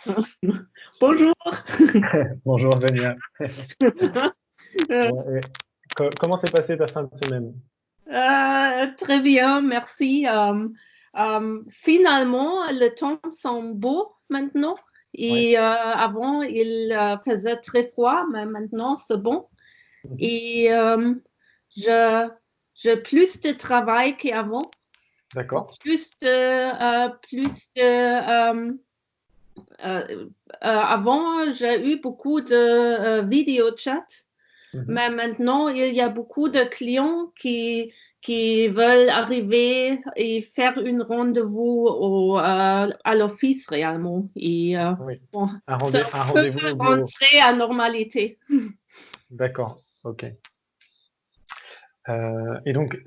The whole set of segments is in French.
Bonjour. Bonjour Zania. Euh, Bon, et comment s'est passée ta fin de semaine? Très bien, merci. Finalement, le temps semble beau maintenant. Ouais. Et avant, il faisait très froid, mais maintenant, c'est bon. Mhm. Et je, j'ai plus de travail qu'avant. D'accord. Avant, j'ai eu beaucoup de vidéo chat. Mhm. Mais maintenant, il y a beaucoup de clients qui veulent arriver et faire une rendez-vous à l'office réellement. Et Oui. bon, Un c'est un un peu rendez-vous au bureau. rentré à normalité. D'accord. Ok. Et donc,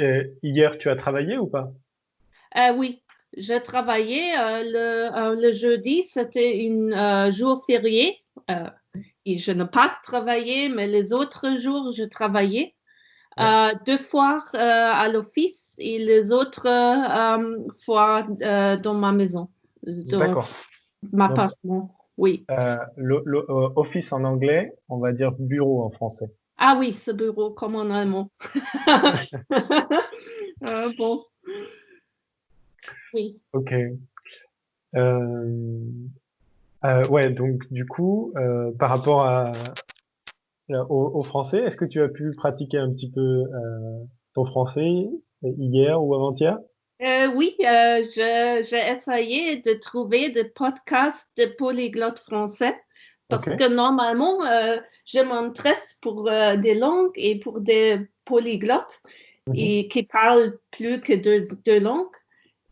hier, tu as travaillé ou pas? Oui, je travaillais le jeudi, c'était un jour férié. Et je n'ai pas travaillé, mais les autres jours, je travaillais. Ouais. Deux fois à l'office et les autres fois dans ma maison, dans D'accord. ma Donc, appartement. Oui. office en anglais, on va dire bureau en français. Ah oui, ce bureau comme en allemand. Bon, oui. Ok. Euh, ouais, donc du coup, par rapport au français, est-ce que tu as pu pratiquer un petit peu ton français hier ou avant-hier? Oui, j'ai essayé de trouver des podcasts de polyglottes français Ok. parce que normalement, je m'intéresse pour des langues et pour des polyglottes Mhm. et qui parlent plus que deux langues.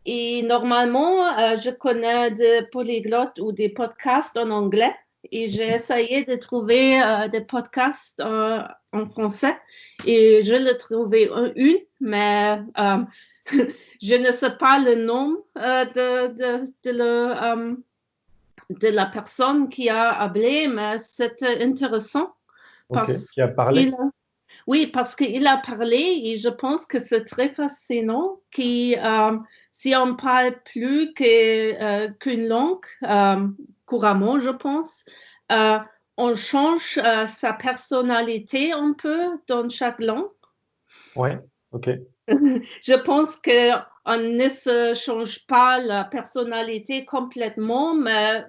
Et normalement, je connais des polyglottes ou des podcasts en anglais et j'ai essayé de trouver des podcasts en français et je l'ai trouvé une, mais je ne sais pas le nom de la personne qui a appelé, mais c'était intéressant Ok. parce Qui a parlé? qu'il oui, parce qu'il a parlé et je pense que c'est très fascinant si on parle plus qu'une langue couramment, je pense, euh, on change sa personnalité un peu dans chaque langue. Ouais. Ok. Je pense qu'on ne se change pas la personnalité complètement, mais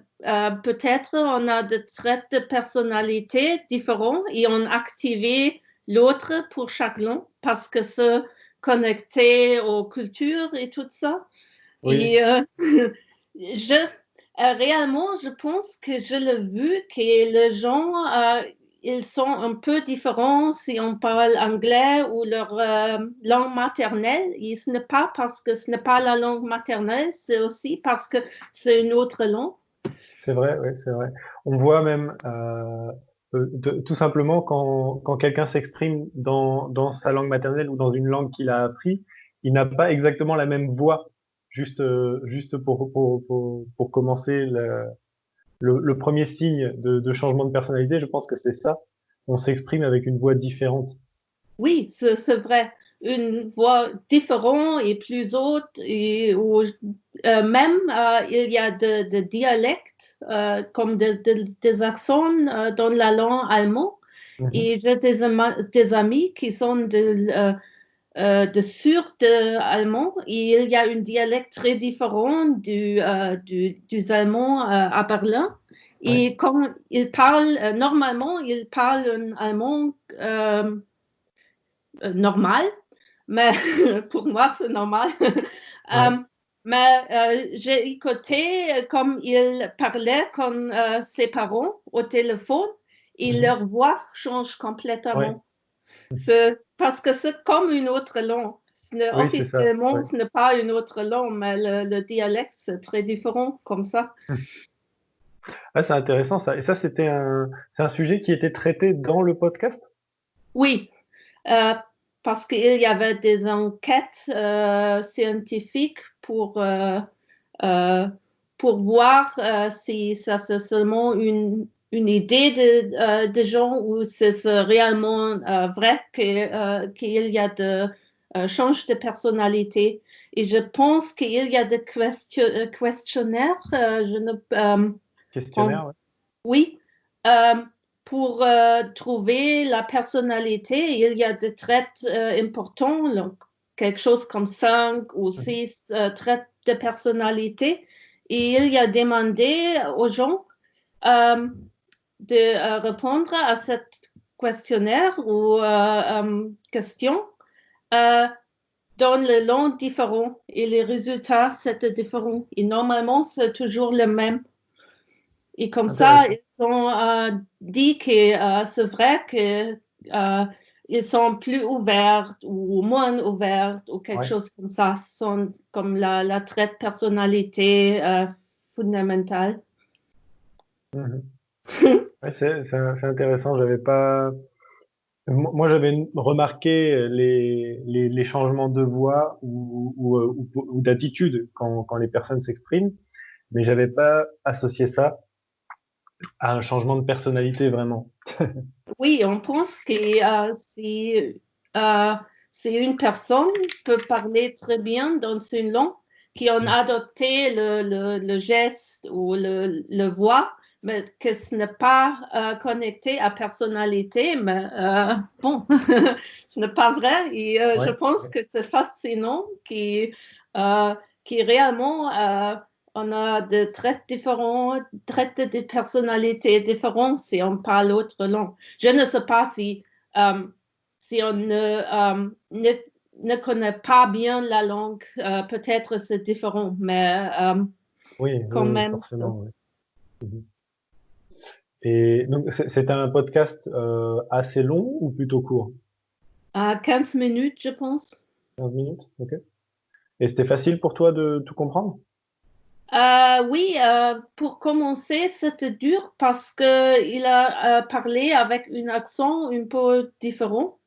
peut-être on a des traits de personnalité différents et on active l'autre pour chaque langue parce que se connecter aux cultures et tout ça. Oui. Et réellement, je pense que je l'ai vu que les gens, ils sont un peu différents si on parle anglais ou leur langue maternelle. Et ce n'est pas parce que ce n'est pas la langue maternelle, c'est aussi parce que c'est une autre langue. C'est vrai. Oui, c'est vrai. On voit même tout simplement quand quelqu'un s'exprime dans sa langue maternelle ou dans une langue qu'il a appris, il n'a pas exactement la même voix. Juste pour commencer le premier signe de changement de personnalité, je pense que c'est ça. On s'exprime avec une voix différente. Oui, c'est vrai. Une voix différente et plus haute, même il y a des dialectes, comme des accents dans la langue allemande. Mhm. Et j'ai des amis qui sont de Sud allemand et il y a un dialecte très différent du allemand à Berlin. Ouais. Et quand ils parlent, normalement, ils parlent un allemand normal, mais pour moi, c'est normal. Ouais. Euh, mais j'ai écouté comme il parlait comme ses parents au téléphone et Mhm. leur voix change Ouais. complètement. C'est parce que c'est comme une autre langue. Oui, c'est ça. Officiellement, Ouais. ce n'est pas une autre langue, mais le dialecte, c'est très différent comme ça. Ah, c'est intéressant ça. Et ça, c'est un sujet qui était traité dans le podcast? Oui, euh, parce qu'il y avait des enquêtes scientifiques euh, pour voir si ça c'est seulement une idée de gens ou c'est réellement vrai qu'il y a de change de personnalité. Et je pense qu'il y a des questionnaires. Questionnaire, ouais. Oui. Pour trouver la personnalité, il y a des traits importants, donc quelque chose comme 5 ou 6 traits de personnalité. Et il y a demandé aux gens de répondre à ce questionnaire ou question dans les langues différentes. Et les résultats, c'était différent. Et normalement, c'est toujours le même. Et comme ça, ils ont dit que c'est vrai qu'ils sont plus ouverts ou moins ouverts ou quelque chose comme ça, sont comme la trait de personnalité fondamentale. Ouais, c'est intéressant. J'avais pas. Moi, j'avais remarqué les changements de voix ou d'attitude quand les personnes s'expriment, mais j'avais pas associé ça à un changement de personnalité vraiment. Oui, on pense que si une personne peut parler très bien dans une langue, qui ont adopté le geste ou le voix, mais que ce n'est pas connecté à personnalité, mais bon, ce n'est pas vrai. Et je pense que c'est fascinant qui réellement on a des traits différents, traits de personnalité différents si on parle autre langue. Je ne sais pas si on ne connaît pas bien la langue, peut-être c'est différent, mais quand même. Forcément. Oui. Et donc, c'est un podcast assez long ou plutôt court? 15 minutes, je pense. 15 minutes, ok. Et c'était facile pour toi de tout comprendre? Oui, pour commencer, c'était dur parce qu'il a parlé avec un accent un peu différent.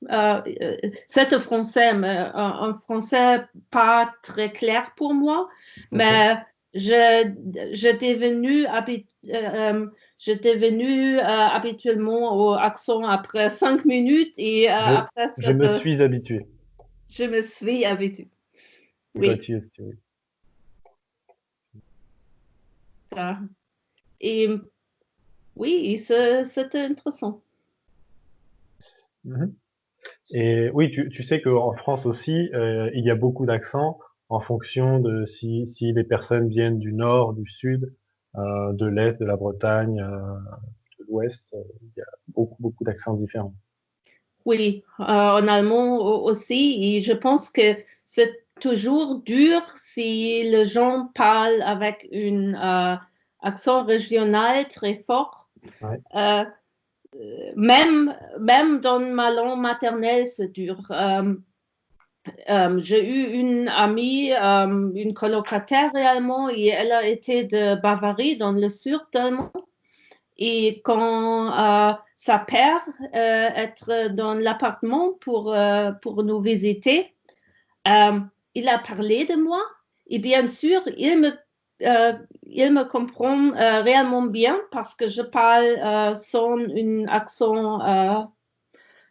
C'était français, mais un français pas très clair pour moi. Mais j'étais venu habituellement au accent après 5 minutes et après Je me suis habitué. je me suis habituée. Got Oui. used to it. Ça. Et oui, c'était intéressant. Et oui, tu sais qu'en France aussi, il y a beaucoup d'accents en fonction de si les personnes viennent du nord, du sud, de l'est, de la Bretagne, de l'ouest. Il y a beaucoup d'accents différents. Oui, en allemand aussi. Et je pense que c'est toujours dur si les gens parlent avec un accent régional très fort. Ouais. Même dans ma langue maternelle, c'est dur. J'ai eu une amie, une colocataire réellement, et elle a été de Bavarie, dans le sud allemand. Et quand sa père être dans l'appartement pour nous visiter, euh, il a parlé de moi. Et bien sûr, il me comprend réellement bien parce que je parle sans un accent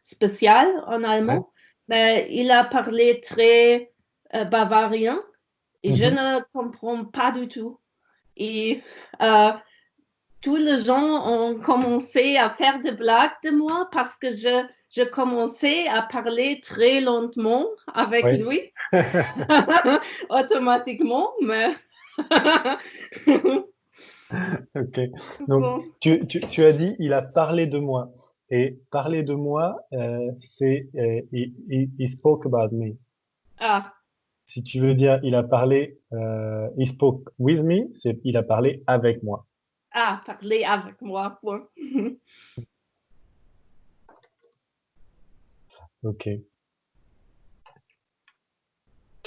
spécial en allemand. Mais il a parlé très bavarien et je ne comprends pas du tout. Et tous les gens ont commencé à faire des blagues de moi parce que je commençais à parler très lentement avec lui, automatiquement, mais... Ok. Donc, Bon. tu as dit, il a parlé de moi. Et parler de moi, c'est he spoke about me. Ah, Si tu veux dire, il a parlé, he spoke with me, c'est il a parlé avec moi. parler avec moi. Bon. Ok.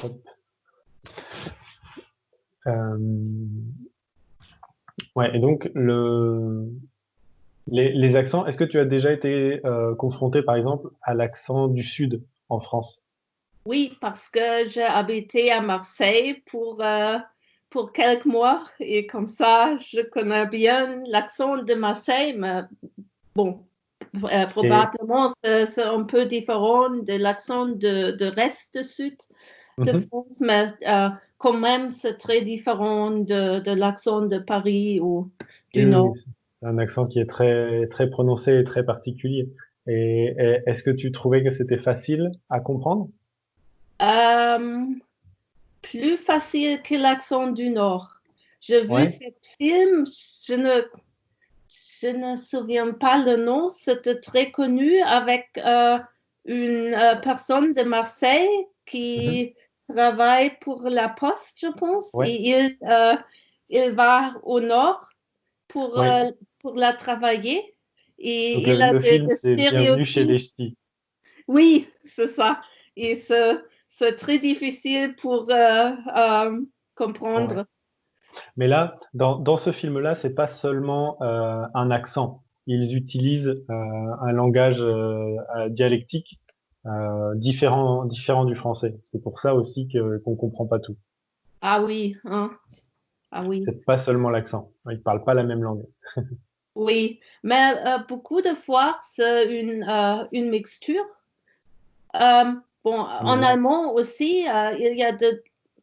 Hop. Euh, ouais, et donc les accents, est-ce que tu as déjà été confronté, par exemple, à l'accent du Sud en France? Oui, parce que j'ai habité à Marseille pour quelques mois et comme ça, je connais bien l'accent de Marseille, mais bon, Et, probablement c'est un peu différent de l'accent de reste du sud de Mhm. France, mais quand même, c'est très différent de l'accent de Paris ou du Oui, oui, Nord. oui. C'est un accent qui est très, très prononcé et très particulier. Et est-ce que tu trouvais que c'était facile à comprendre? Euh, Plus facile que l'accent du Nord. J'ai vu Ouais. ce film, je ne me souviens pas le nom, c'était très connu avec une personne de Marseille Mhm. qui travaille pour la Poste, je pense, Ouais. et il va au Nord pour, Ouais. euh, pour la travailler Donc et il le a film, des c'est Bienvenue chez stéréotypes. les Ch'tis. Oui, c'est ça. Et c'est très difficile pour Ouais. comprendre. Mais là, dans ce film-là, c'est pas seulement un accent. Ils utilisent un langage dialectique différent du français. C'est pour ça aussi qu'on comprend pas tout. Ah oui, hein. Ah oui. C'est pas seulement l'accent. Ils parlent pas la même langue. Oui, mais beaucoup de fois, c'est une mixture. Bon, en Mhm. allemand aussi, il y a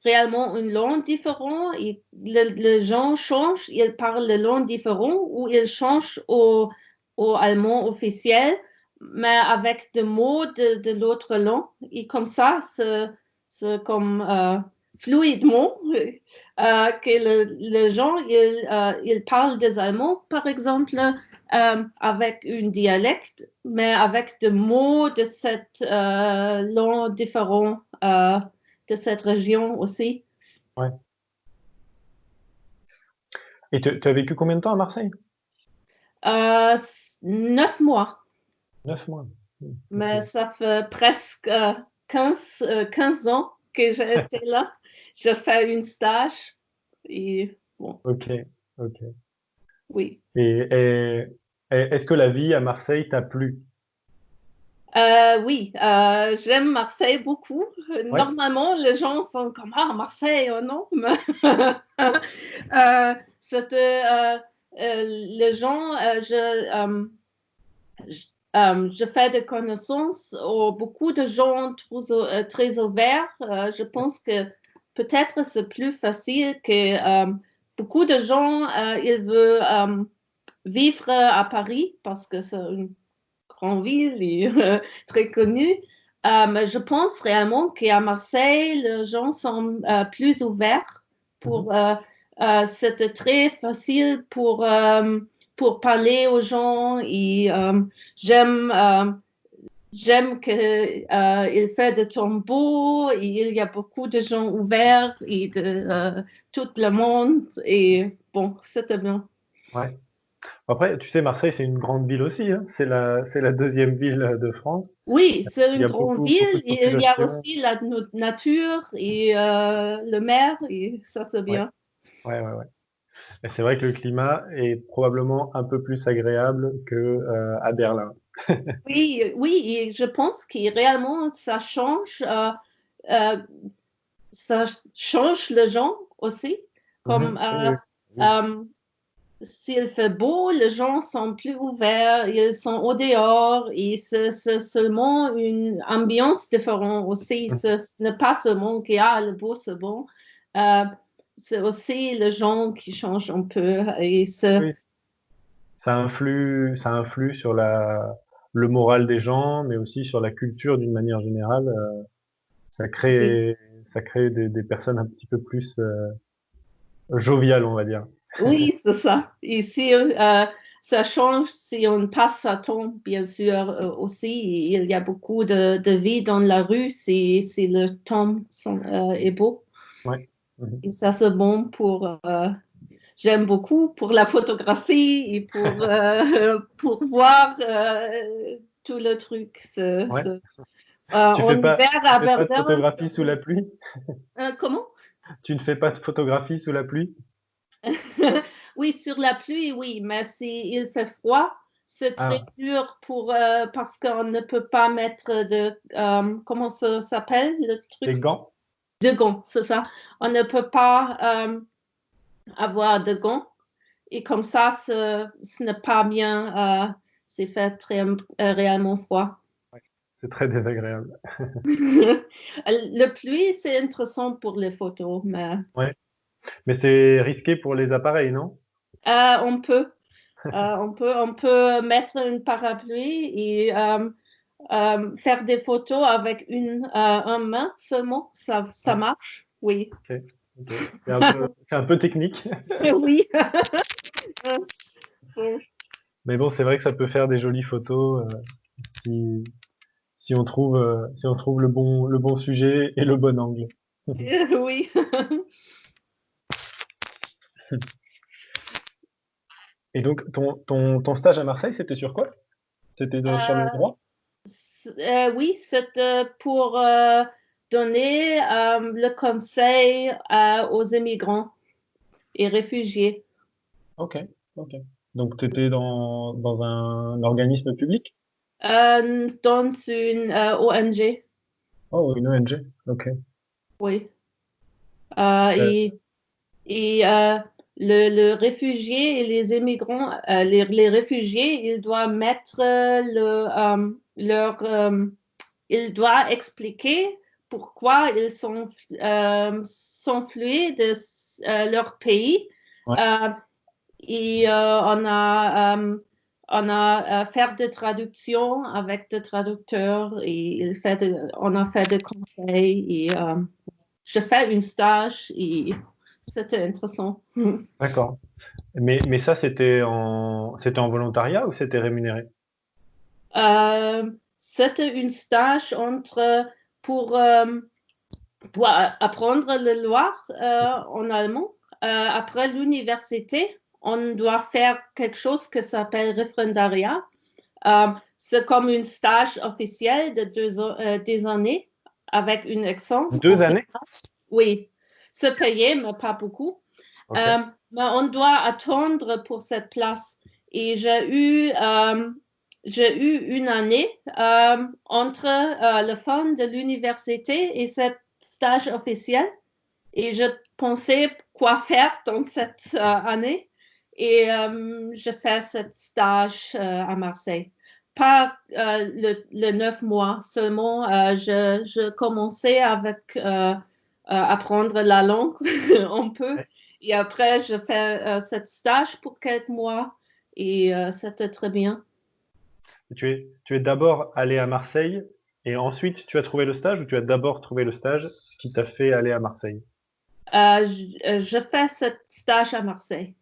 réellement une langue différente. Et les gens changent, ils parlent la langue différente ou ils changent au allemand officiel, mais avec des mots de l'autre langue. Et comme ça, c'est comme fluidement que les gens, ils parlent des Allemands, par exemple, avec un dialecte, mais avec des mots de cette langue différente de cette région aussi. Ouais. Et tu as vécu combien de temps à Marseille? 9 mois, 9 mois. Ok. mais ça fait presque 15 ans que j'ai été là. J'ai fait un stage et bon, Ok. Ok. oui. Et est-ce que la vie à Marseille t'a plu? Oui, j'aime Marseille beaucoup. Ouais. Normalement, les gens sont comme ah Marseille, oh non, mais c'était les gens. Je, je fais des connaissances. Beaucoup de gens très ouverts. Je pense que peut-être c'est plus facile que beaucoup de gens ils veulent vivre à Paris parce que c'est une grande ville et très connue. Mais je pense réellement qu'à Marseille, les gens sont plus ouverts Mhm. c'était très facile pour parler aux gens et j'aime j'aime que il fait de temps beau et il y a beaucoup de gens ouverts et de tout le monde et bon, c'était bien. Ouais. Après, tu sais, Marseille, c'est une grande ville aussi, hein. C'est la deuxième ville de France. Oui, c'est Il y une a grande beaucoup, beaucoup ville de et il y a population. aussi la nature et le mer et ça c'est Ouais, bien. ouais, ouais, ouais. Et c'est vrai que le climat est probablement un peu plus agréable que à Berlin. Oui, oui, et je pense que réellement euh, ça change les gens aussi. Comme Mhm. Oui, oui, oui. euh, s'il fait beau, les gens sont plus ouverts, ils sont au dehors et c'est seulement une ambiance différente aussi. Mhm. Ce n'est pas seulement que ah, le beau c'est bon. Euh, c'est aussi les gens qui changent un peu et Oui, ça influe sur le moral des gens, mais aussi sur la culture d'une manière générale. Ça oui. crée, ça crée des personnes un petit peu plus joviales, on va dire. Oui, c'est ça. Ici, ça change si on passe à temps, bien sûr, aussi. Il y a beaucoup de vie dans la rue si le temps est beau. Ouais. Mhm. Et ça, c'est bon j'aime beaucoup pour la photographie et pour voir tout le truc. Ouais. En hiver Tu à fais pas de Verdun, photographie sous la pluie? comment? Tu ne fais pas de photographie sous la pluie? Oui, sur la pluie, oui, mais s'il fait froid, c'est très Ah, dur parce qu'on ne peut pas mettre comment ça s'appelle, le truc des gants? de gants, c'est ça. On ne peut pas avoir de gants et comme ça, ce n'est pas bien, c'est fait très réellement froid. C'est très désagréable. Le pluie, c'est intéressant pour les photos, mais Ouais. Mais c'est risqué pour les appareils, non? on peut, on peut mettre une parapluie et faire des photos avec un main seulement. Ça Ouais. marche, oui. Ok. Ok. C'est un peu technique. Oui. Mais bon, c'est vrai que ça peut faire des jolies photos si, si on trouve le bon sujet et le bon angle. Oui. Et donc, ton stage à Marseille, c'était sur quoi? C'était sur le Euh, droit? oui, c'était pour donner le conseil aux immigrants et réfugiés Ok, ok. Donc, tu étais dans un organisme public? dans une ONG. Oh, une ONG. Ok. Oui. Ça- Et le réfugié et les immigrants, les réfugiés, ils doivent mettre ils doivent expliquer pourquoi ils sont flués de leur pays. ouais. Euh, et on a fait des traductions avec des traducteurs et on a fait des conseils et je fais un stage et c'était intéressant. D'accord. Mais ça, c'était en volontariat ou c'était rémunéré? C'était un stage pour apprendre le Loir en allemand. Après l'université, on doit faire quelque chose qui s'appelle référendariat. C'est comme un stage officiel de des années avec une accent au Deux final. années? Oui, c'est payé, mais pas beaucoup. Ok. Mais on doit attendre pour cette place. Et j'ai eu une année entre le fin de l'université et ce stage officiel. Et je pensais quoi faire dans cette année. Et je fais ce stage à Marseille. Pas le 9 mois, seulement je commençais avec apprendre la langue un peu. Ouais. Et après, je fais ce stage pour quelques mois et c'était très bien. Tu es d'abord allé à Marseille et ensuite tu as trouvé le stage ou tu as d'abord trouvé le stage, ce qui t'a fait aller à Marseille? Je fais ce stage à Marseille.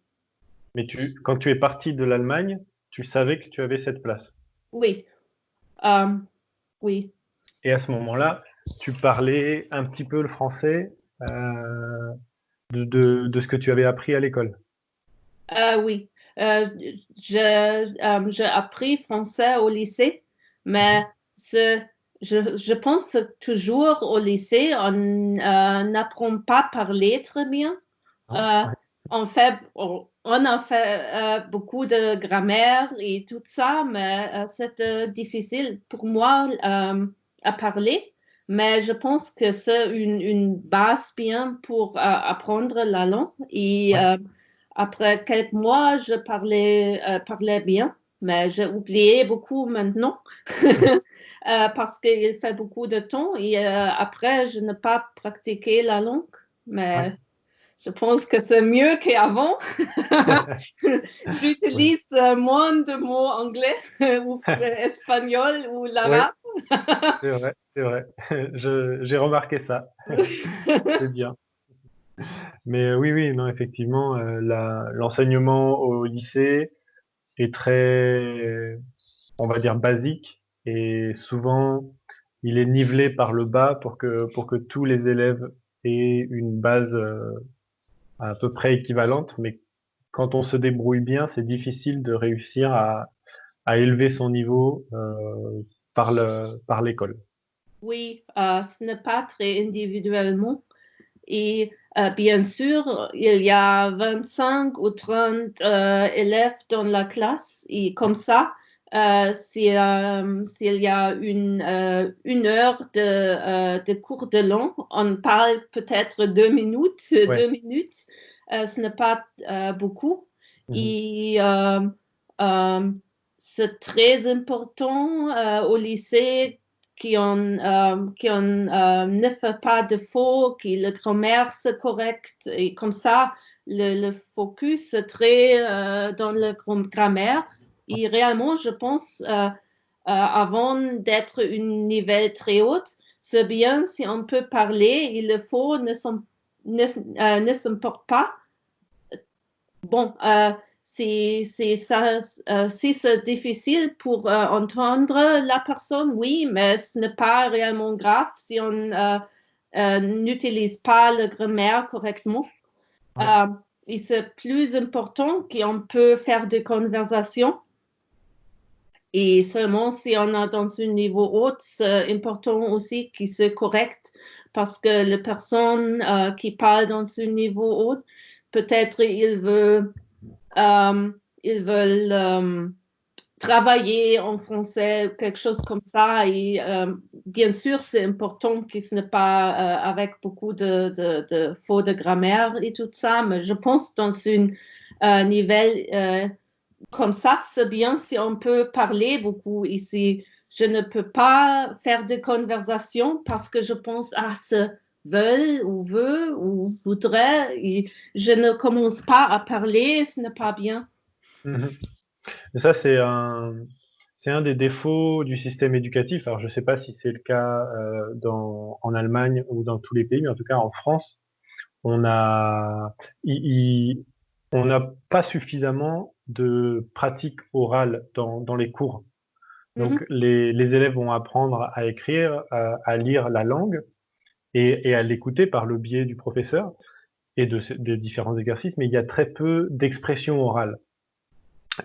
Mais quand tu es parti de l'Allemagne, tu savais que tu avais cette place. Oui, euh, oui. Et à ce moment-là, tu parlais un petit peu le français de ce que tu avais appris à l'école. Oui, euh, j'ai appris français au lycée, mais Mhm. je pense toujours au lycée, on n'apprend pas à parler très bien. Non? Euh, Ouais. on a fait beaucoup de grammaire et tout ça, mais c'était difficile pour moi à parler. Mais je pense que c'est une base bien pour apprendre la langue. Et Ouais. après quelques mois, je parlais bien, mais j'ai oublié beaucoup maintenant parce qu'il fait beaucoup de temps. Et après, je n'ai pas pratiqué la langue, Ouais. mais je pense que c'est mieux qu'avant. Ouais. J'utilise moins de mots anglais ou espagnol ou Oui, l'arabe. c'est vrai, c'est vrai. J'ai remarqué ça. C'est bien. Mais oui, oui, non, effectivement, l'enseignement au lycée est très, on va dire, basique et souvent, il est nivelé par le bas pour que tous les élèves aient une base à peu près équivalente. Mais quand on se débrouille bien, c'est difficile de réussir à élever son niveau par l'école. Oui, ce n'est pas très individuellement. Et bien sûr, il y a 25 ou 30 élèves dans la classe. Et comme ça, s'il y a une heure de cours de langue, on parle peut-être 2 minutes. Ouais. 2 minutes, ce n'est pas beaucoup. Mhm. Et euh, c'est très important au lycée ne fait pas de faux, que la grammaire c'est correcte et comme ça, le focus est très dans la grammaire. Et réellement, je pense, avant d'être une niveau très haute, c'est bien si on peut parler et le faux ne s'importe pas. Bon, si c'est difficile pour entendre la personne, oui, mais ce n'est pas réellement grave si on n'utilise pas la grammaire correctement. Ouais. Et c'est plus important qu'on peut faire des conversations. Et seulement si on est dans un niveau haut, c'est important aussi qu'il soit correct parce que les personnes qui parlent dans un niveau haut, peut-être ils veulent travailler en français, quelque chose comme ça. Et bien sûr, c'est important que ce n'est pas avec beaucoup de fautes de grammaire et tout ça, mais je pense dans un niveau comme ça, c'est bien si on peut parler beaucoup ici. Je ne peux pas faire de conversation parce que je pense à ce veulent ou veut ou voudrait et je ne commence pas à parler, ce n'est pas bien. Mhm. Et ça, c'est un des défauts du système éducatif. Alors, je ne sais pas si c'est le cas en Allemagne ou dans tous les pays, mais en tout cas en France, on a, on n'a pas suffisamment de pratique orale dans les cours. Mhm. Donc, les élèves vont apprendre à écrire, à lire la langue et à l'écouter par le biais du professeur et de différents exercices, mais il y a très peu d'expression orale.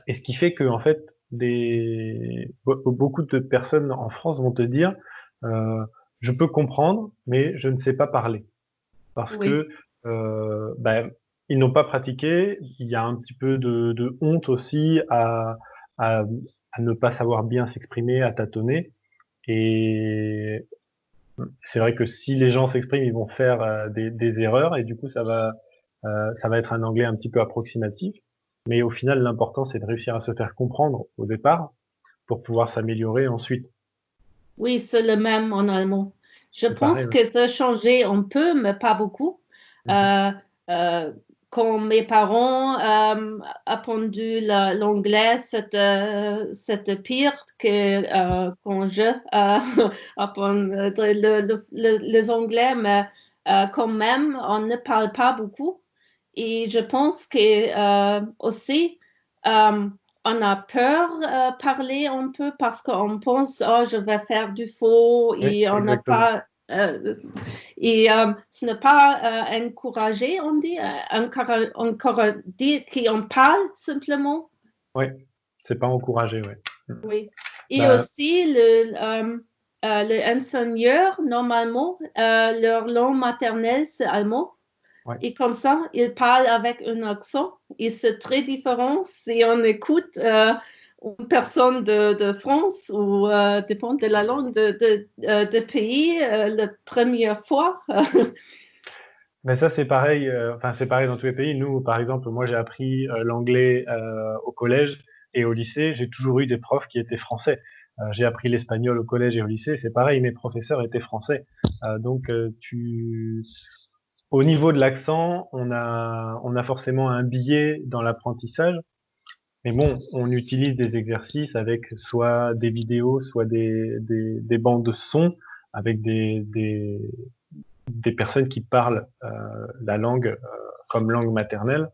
Et ce qui fait que, en fait, beaucoup de personnes en France vont te dire, je peux comprendre, mais je ne sais pas parler. Parce Oui, que, ben, ils n'ont pas pratiqué. Il y a un petit peu de honte aussi à, à ne pas savoir bien s'exprimer, à tâtonner. Et c'est vrai que si les gens s'expriment, ils vont faire des erreurs et du coup, ça va être un anglais un petit peu approximatif. Mais au final, l'important, c'est de réussir à se faire comprendre au départ pour pouvoir s'améliorer ensuite. oui, c'est le même en allemand. Je C'est pareil, pense ouais. que ça a changé un peu, mais pas beaucoup. Mhm. Euh, euh, Quand mes parents appendu l'anglais, c'était pire que quand je apprends les anglais, mais quand même, on ne parle pas beaucoup. Et je pense que aussi, euh, on a peur parler un peu parce qu'on pense, oh, je vais faire du faux Oui, et on n'a exactement. pas. Ce n'est pas encouragé, on dit, dire qu'on parle simplement. Oui, c'est pas encouragé, ouais. Oui. Et Bah, aussi, les enseignants, normalement, leur langue maternelle, c'est allemand. ouais. Et comme ça, ils parlent avec un accent. Et c'est très différent si on écoute une personne de France ou dépend de la langue de pays la première fois. Mais ça, c'est pareil. Enfin, c'est pareil dans tous les pays. Nous, par exemple, moi, j'ai appris l'anglais au collège et au lycée. J'ai toujours eu des profs qui étaient français. J'ai appris l'espagnol au collège et au lycée. C'est pareil, mes professeurs étaient français. Donc, au niveau de l'accent, on a forcément un biais dans l'apprentissage. Mais bon, on utilise des exercices avec soit des vidéos, soit des bandes de son avec des personnes qui parlent la langue comme langue maternelle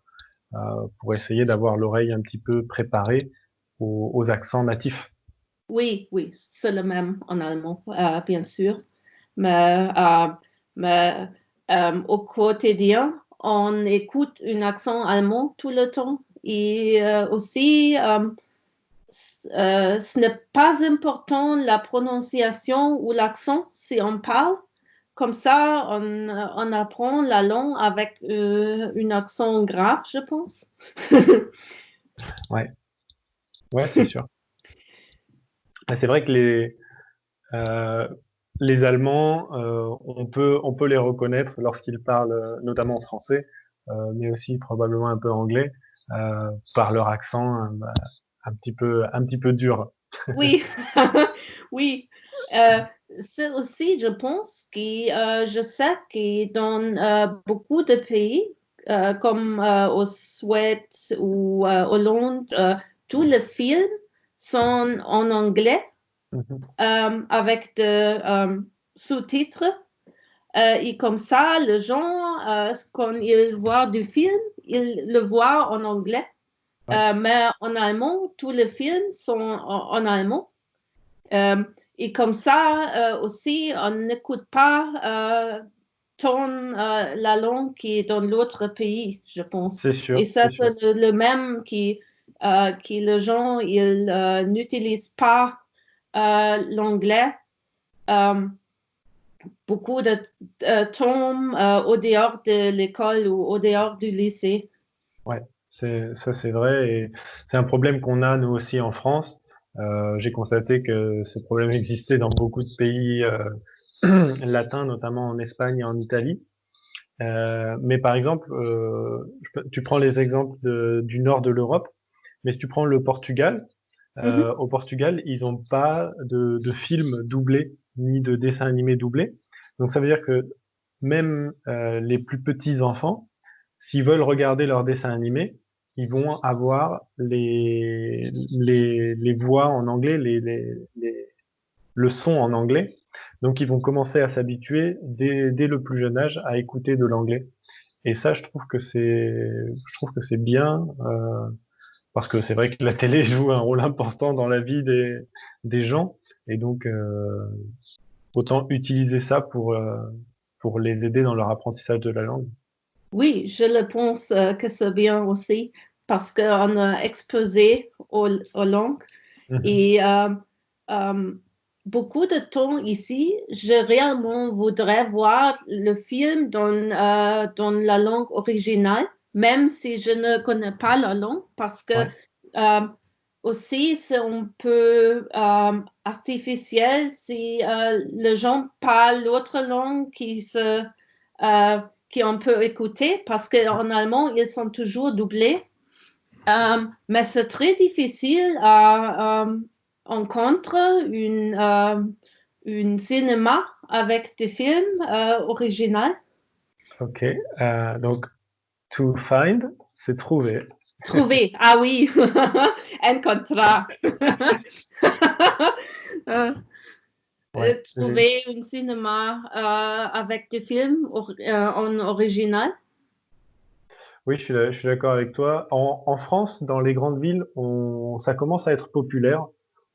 pour essayer d'avoir l'oreille un petit peu préparée aux accents natifs. Oui, oui, c'est le même en allemand, bien sûr. Mais au quotidien, on écoute un accent allemand tout le temps. Et aussi, ce n'est pas important la prononciation ou l'accent si on parle. Comme ça, on apprend la langue avec un accent grave, je pense. Ouais, ouais, c'est sûr. Et c'est vrai que euh, les Allemands, on peut les reconnaître lorsqu'ils parlent notamment français, mais aussi probablement un peu anglais, par leur accent un petit peu dur. Oui, oui. Euh, c'est aussi, je pense, je sais que dans beaucoup de pays, comme au Suède ou Hollande, tous les films sont en anglais avec des sous-titres. Et comme ça, les gens, quand ils voient du film, ils le voient en anglais. Ouais, Mais en allemand, tous les films sont en allemand. Et comme ça, aussi, on n'écoute pas la langue qui est dans l'autre pays, je pense. c'est Et sûr, ça, c'est sûr. c'est le même qui les gens, ils n'utilisent pas l'anglais. Euh, Beaucoup de temps au dehors de l'école ou au dehors du lycée. Ouais, c'est vrai et c'est un problème qu'on a nous aussi en France. J'ai constaté que ce problème existait dans beaucoup de pays latins, notamment en Espagne et en Italie. Mais par exemple, tu prends les exemples du nord de l'Europe, mais si tu prends le Portugal, Mhm. au Portugal, ils n'ont pas de films doublés ni de dessins animés doublés. Donc ça veut dire que même les plus petits enfants, s'ils veulent regarder leurs dessins animés, ils vont avoir les voix en anglais, le son en anglais. Donc ils vont commencer à s'habituer dès le plus jeune âge à écouter de l'anglais. Et ça, je trouve que c'est bien. Parce que c'est vrai que la télé joue un rôle important dans la vie des gens, et donc autant utiliser ça pour les aider dans leur apprentissage de la langue. Oui, je le pense que c'est bien aussi parce qu'on a exposé aux langues Mhm. et euh, beaucoup de temps ici, je réellement voudrais voir le film dans la langue originale, même si je ne connais pas la langue, parce que Ouais, euh, aussi c'est un peu artificiel si les gens parlent l'autre langue euh, qu'on peut écouter, parce ouais. qu'en allemand, ils sont toujours doublés. Mais c'est très difficile à rencontrer une cinéma avec des films originaux. Ok. Donc to find, c'est trouver. Trouver, ah oui, un contrat. Euh, Ouais. Trouver un cinéma avec des films en original. Oui, je suis d'accord avec toi. En France, dans les grandes villes, ça commence à être populaire.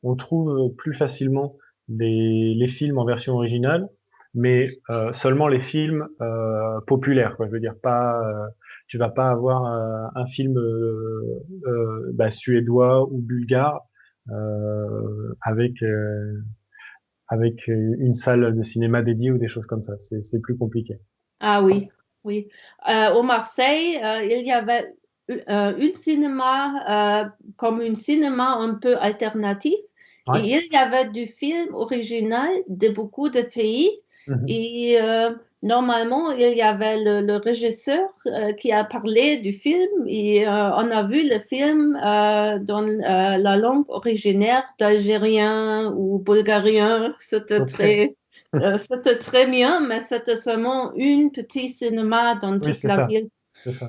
On trouve plus facilement les films en version originale, mais seulement les films populaires, quoi. Je veux dire, tu vas pas avoir un film suédois ou bulgare avec une salle de cinéma dédiée ou des choses comme ça. C'est plus compliqué. Ah oui, oui. Au Marseille, il y avait une cinéma comme un cinéma un peu alternatif et Ouais. il y avait du film original de beaucoup de pays Mhm. et normalement il y avait le régisseur qui a parlé du film et on a vu le film dans la langue originaire d'Algérien ou bulgarien. Ok. C'était très bien, mais c'était seulement une petite cinéma dans Oui, toute c'est la ça. ville. C'est ça.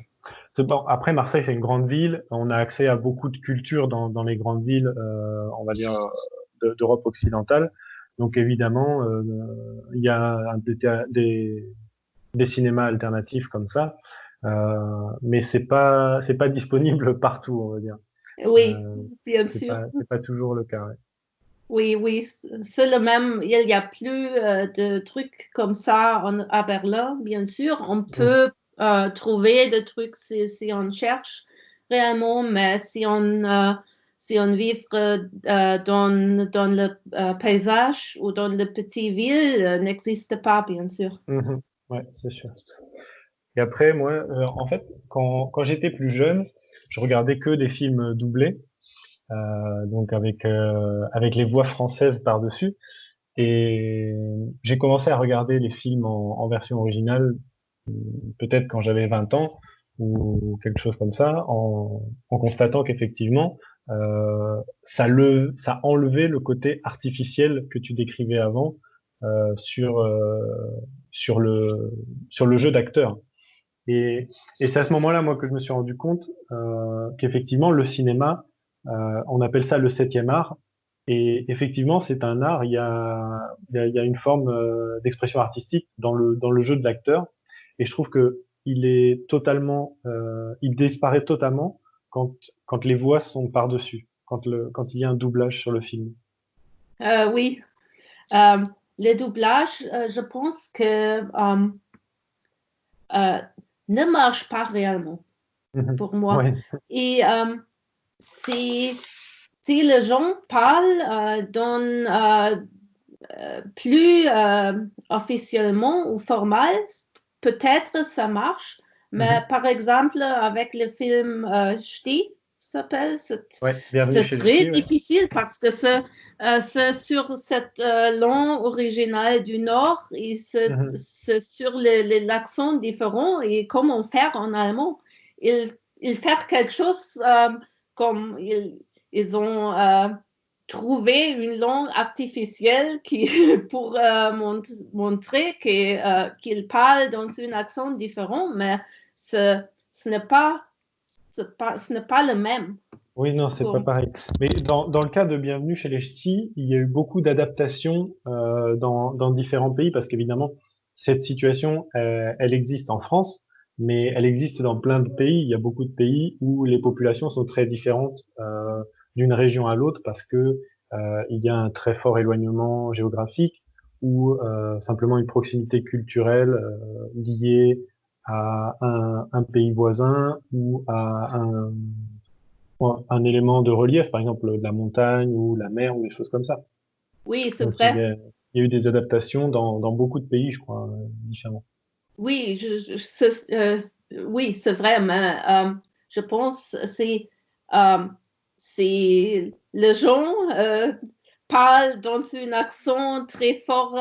Bon, après, Marseille, c'est une grande ville. On a accès à beaucoup de culture dans les grandes villes, on va dire, d'Europe occidentale. Donc, évidemment, il y a des cinémas alternatifs comme ça. Mais c'est pas disponible partout, on va dire. Oui, Euh, bien sûr. c'est pas toujours le cas. Ouais. Oui, oui, c'est le même. Il n'y a plus de trucs comme ça à Berlin, bien sûr. On Mhm. peut trouver des trucs si on cherche réellement, mais si on vit dans le paysage ou dans le petit ville, n'existe pas, bien sûr. Mhm. Ouais, c'est sûr. Et après, moi, en fait, quand j'étais plus jeune, je regardais que des films doublés. Donc avec les voix françaises par-dessus. Et j'ai commencé à regarder les films en version originale, peut-être quand j'avais 20 ans ou quelque chose comme ça, en constatant qu'effectivement, ça enlevait le côté artificiel que tu décrivais avant, sur le jeu d'acteur. Et, et c'est à ce moment-là, moi, que je me suis rendu compte qu'effectivement, le cinéma, on appelle ça le septième art. Et effectivement, c'est un art. Il y a une forme d'expression artistique dans le jeu de l'acteur. Et je trouve que il disparaît totalement quand les voix sont par-dessus, quand il y a un doublage sur le film. Oui, euh, le doublage, je pense que euh, ne marche pas réellement Mhm. pour moi. Ouais. Et si, si les gens parlent plus officiellement ou formel, peut-être ça marche. Mais Mhm. par exemple, avec le film Ch'ti, s'appelle, Ouais. Bienvenue c'est chez les très ch'tis, ouais. difficile parce que c'est sur cette langue originale du Nord et Mhm. c'est sur l'accent différent et comment faire en allemand. Ils font quelque chose comme ils ont trouvé une langue artificielle qui, pour montrer qu'ils parlent dans un accent différent, mais ce n'est pas, ce n'est pas le même. Oui, non, c'est pas Pour- pareil. Mais dans le cas de Bienvenue chez les Ch'tis, il y a eu beaucoup d'adaptations dans différents pays parce qu'évidemment, cette situation, elle existe en France, mais elle existe dans plein de pays. Il y a beaucoup de pays où les populations sont très différentes d'une région à l'autre parce que il y a un très fort éloignement géographique ou simplement une proximité culturelle liée à un pays voisin ou à un élément de relief, par exemple de la montagne ou la mer ou des choses comme ça. Oui, c'est Donc vrai. il y a eu des adaptations dans beaucoup de pays, je crois, différents. Oui, oui, c'est vrai, mais je pense que euh, c'est les gens parlent dans un accent très fort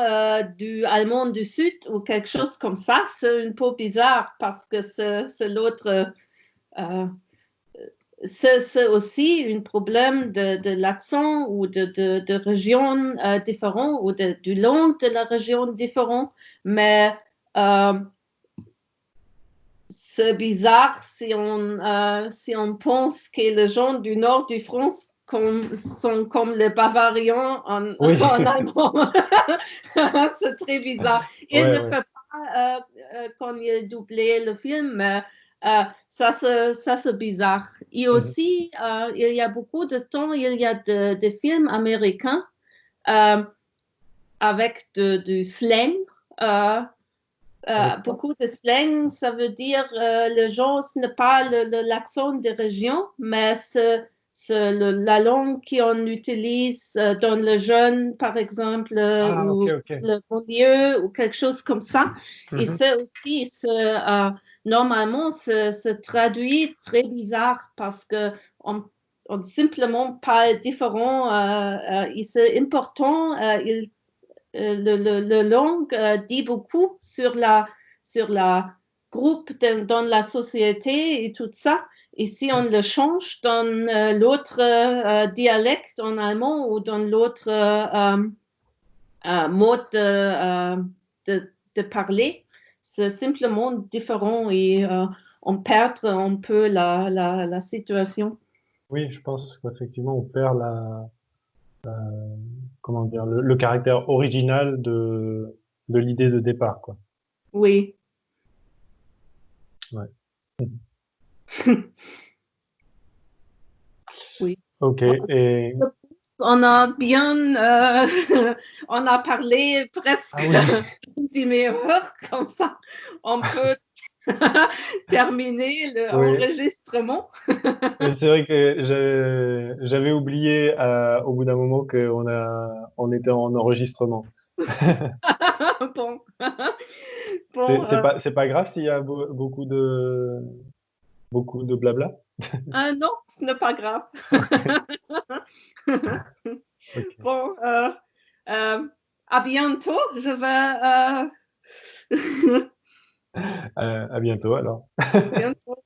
du allemand du Sud ou quelque chose comme ça. C'est un peu bizarre parce que c'est l'autre. euh, c'est aussi un problème de l'accent ou de région différente ou du langue de la région différente, mais euh, c'est bizarre si on pense que les gens du nord de France sont comme les Bavariens Oui, en allemand. C'est très bizarre. Il ouais, ne ouais. fait pas quand il doublait le film, mais ça c'est bizarre. Et Mhm. aussi, il y a beaucoup de temps, il y a des films américains euh, avec du slang. Euh, Avec quoi? beaucoup de slang, ça veut dire le genre, ce n'est pas l'accent des régions, mais la langue qu'on utilise dans le jeune, par exemple, Ah, ok, ou ok. le banlieue, ou quelque chose comme ça. Et Mhm. c'est aussi, normalement, se traduit très bizarre parce que on simplement parle différent. Et c'est important, le langue dit beaucoup sur la groupe dans la société et tout ça. Et si on le change dans l'autre dialecte en allemand ou dans l'autre mode de parler, c'est simplement différent et on perd un peu la situation. Oui, je pense qu'effectivement, on perd comment dire, le caractère original de l'idée de départ, quoi. Oui. Ouais. Oui. Ok, et, On a bien, on a parlé ah presque oui, 10 heures, comme ça, on peut terminer oui. l'enregistrement. Et c'est vrai que j'avais oublié au bout d'un moment on était en enregistrement. Bon, bon C'est pas grave s'il y a beaucoup de blabla. non, ce n'est pas grave. Ok, ok. Bon, euh, à bientôt. Je vais À bientôt alors. bientôt.